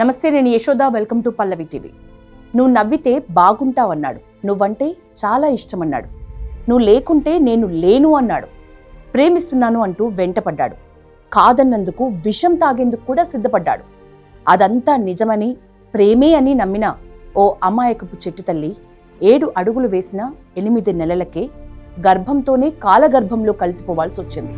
నమస్తే, నేను Yashoda. Welcome to Pallavi TV. నువ్వు నవ్వితే బాగుంటావన్నాడు, నువ్వంటే చాలా ఇష్టమన్నాడు, నువ్వు లేకుంటే నేను లేను అన్నాడు, ప్రేమిస్తున్నాను అంటూ వెంటపడ్డాడు, కాదన్నందుకు విషం తాగేందుకు కూడా సిద్ధపడ్డాడు. అదంతా నిజమని, ప్రేమే అని నమ్మిన ఓ అమాయకపు చెట్టు తల్లి 7 అడుగులు వేసిన 8 నెలలకే గర్భంతోనే కాలగర్భంలో కలిసిపోవాల్సి వచ్చింది.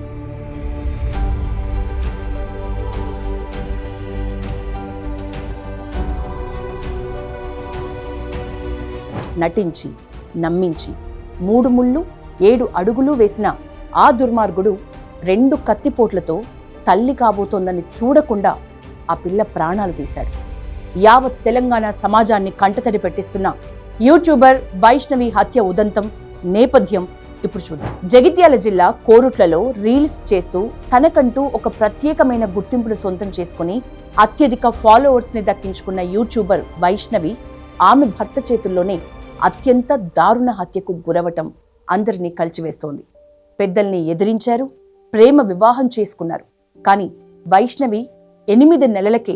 నటించి నమ్మించి 3 ముళ్ళు 7 అడుగులు వేసిన ఆ దుర్మార్గుడు 2 కత్తిపోట్లతో తల్లి కాబోతోందని చూడకుండా ఆ పిల్ల ప్రాణాలు తీశాడు. యావత్ తెలంగాణ సమాజాన్ని కంటతడి పెట్టిస్తున్న యూట్యూబర్ వైష్ణవి హత్య ఉదంతం నేపథ్యం ఇప్పుడు చూద్దాం. జగిత్యాల జిల్లా కోరుట్లలో రీల్స్ చేస్తూ తనకంటూ ఒక ప్రత్యేకమైన గుర్తింపును సొంతం చేసుకుని అత్యధిక ఫాలోవర్స్ ని దక్కించుకున్న యూట్యూబర్ వైష్ణవి ఆమె భర్త చేతుల్లోనే అత్యంత దారుణ హత్యకు గురవటం అందరినీ కలిచివేస్తోంది. పెద్దల్ని ఎదిరించారు, ప్రేమ వివాహం చేసుకున్నారు. కానీ వైష్ణవి 8 నెలలకే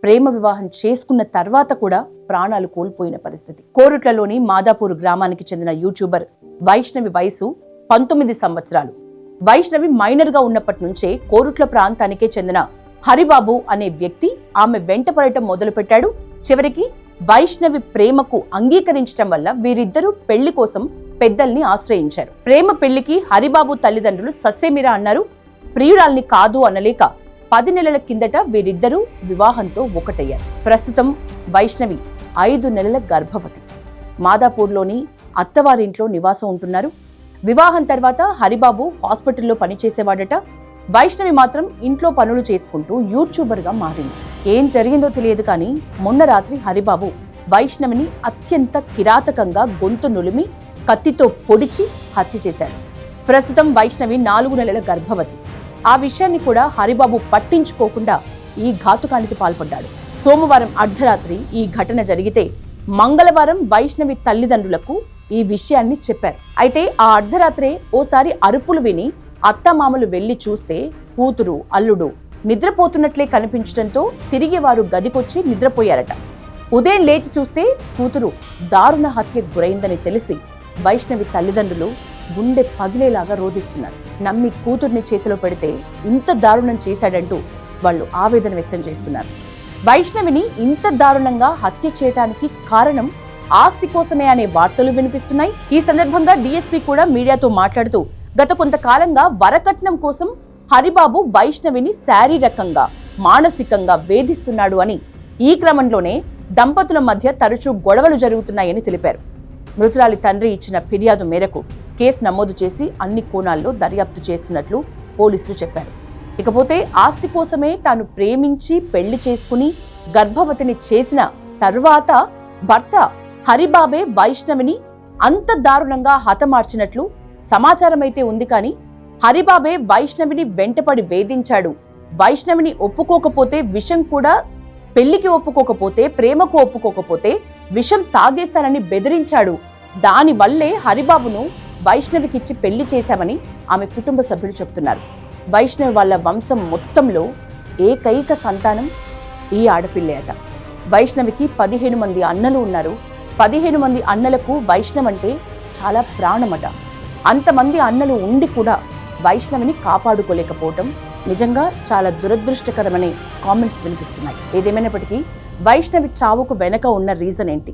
ప్రేమ వివాహం చేసుకున్న తర్వాత కూడా ప్రాణాలు కోల్పోయిన పరిస్థితి. కోరుట్లలోని మాదాపూర్ గ్రామానికి చెందిన యూట్యూబర్ వైష్ణవి వయసు 19 సంవత్సరాలు. వైష్ణవి మైనర్ గా ఉన్నప్పటి నుంచే కోరుట్ల ప్రాంతానికే చెందిన హరిబాబు అనే వ్యక్తి ఆమె వెంట పడటం మొదలుపెట్టాడు. చివరికి వైష్ణవి ప్రేమకు అంగీకరించడం వల్ల వీరిద్దరూ పెళ్లి కోసం పెద్దల్ని ఆశ్రయించారు. ప్రేమ పెళ్లికి హరిబాబు తల్లిదండ్రులు ససేమిరా అన్నారు. ప్రియురాల్ని కాదు అనలేక 10 నెలల కిందట వీరిద్దరూ వివాహంతో ఒకటయ్యారు. ప్రస్తుతం వైష్ణవి 5 నెలల గర్భవతి. మాదాపూర్లోని అత్తవారింట్లో నివాసం ఉంటున్నారు. వివాహం తర్వాత హరిబాబు హాస్పిటల్లో పనిచేసేవాడట. వైష్ణవి మాత్రం ఇంట్లో పనులు చేసుకుంటూ యూట్యూబర్ గా మారింది. ఏం జరిగిందో తెలియదు కానీ మొన్న రాత్రి హరిబాబు వైష్ణవిని అత్యంత కిరాతకంగా గొంతు నులిమి కత్తితో పొడిచి హత్య చేశాడు. ప్రస్తుతం వైష్ణవి 4 నెలల గర్భవతి. ఆ విషయాన్ని కూడా హరిబాబు పట్టించుకోకుండా ఈ ఘాతుకానికి పాల్పడ్డాడు. సోమవారం అర్ధరాత్రి ఈ ఘటన జరిగితే మంగళవారం వైష్ణవి తల్లిదండ్రులకు ఈ విషయాన్ని చెప్పారు. అయితే ఆ అర్ధరాత్రే ఓసారి అరుపులు విని అత్తమామలు వెళ్లి చూస్తే కూతురు అల్లుడు నిద్రపోతున్నట్లే కనిపించడంతో తిరిగి వారు గదికొచ్చి నిద్రపోయారట. ఉదయం లేచి చూస్తే కూతురు దారుణ హత్యకు గురైందని తెలిసి వైష్ణవి తల్లిదండ్రులు గుండె పగిలేలాగా రోధిస్తున్నారు. నమ్మి కూతుర్ని చేతిలో పెడితే ఇంత దారుణం చేశాడంటూ వాళ్ళు ఆవేదన వ్యక్తం చేస్తున్నారు. వైష్ణవిని ఇంత దారుణంగా హత్య చేయడానికి కారణం ఆస్తి కోసమే అనే వార్తలు వినిపిస్తున్నాయి. ఈ సందర్భంగా డీఎస్పీ కూడా మీడియాతో మాట్లాడుతూ గత కొంతకాలంగా వరకట్నం కోసం హరిబాబు వైష్ణవిని శారీరకంగా మానసికంగా వేధిస్తున్నాడు అని, ఈ క్రమంలోనే దంపతుల మధ్య తరచూ గొడవలు జరుగుతున్నాయని తెలిపారు. మృతురాలి తండ్రి ఇచ్చిన ఫిర్యాదు మేరకు కేసు నమోదు చేసి అన్ని కోణాల్లో దర్యాప్తు చేస్తున్నట్లు పోలీసులు చెప్పారు. ఇకపోతే ఆస్తి కోసమే తాను ప్రేమించి పెళ్లి చేసుకుని గర్భవతిని చేసిన తర్వాత భర్త హరిబాబే వైష్ణవిని అంత దారుణంగా హతమార్చినట్లు సమాచారమైతే ఉంది. కానీ హరిబాబే వైష్ణవిని వెంటపడి వేధించాడు, వైష్ణవిని ఒప్పుకోకపోతే విషం కూడా, పెళ్లికి ఒప్పుకోకపోతే ప్రేమకు ఒప్పుకోకపోతే విషం తాగేస్తానని బెదిరించాడు. దానివల్లే హరిబాబును వైష్ణవికిచ్చి పెళ్లి చేశామని ఆమె కుటుంబ సభ్యులు చెప్తున్నారు. వైష్ణవి వాళ్ళ వంశం మొత్తంలో ఏకైక సంతానం ఈ ఆడపిల్లే అట. వైష్ణవికి 15 మంది అన్నలు ఉన్నారు. 15 మంది అన్నలకు వైష్ణవంటే చాలా ప్రాణమట. అంతమంది అన్నలు ఉండి కూడా వైష్ణవిని కాపాడుకోలేకపోవటం నిజంగా చాలా దురదృష్టకరమనే కామెంట్స్ వినిపిస్తున్నాయి. ఏదేమైనప్పటికీ వైష్ణవి చావుకు వెనక ఉన్న రీజన్ ఏంటి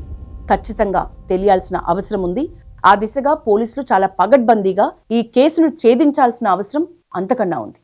ఖచ్చితంగా తెలియాల్సిన అవసరం ఉంది. ఆ దిశగా పోలీసులు చాలా పగడ్బందీగా ఈ కేసును ఛేదించాల్సిన అవసరం అంతకన్నా ఉంది.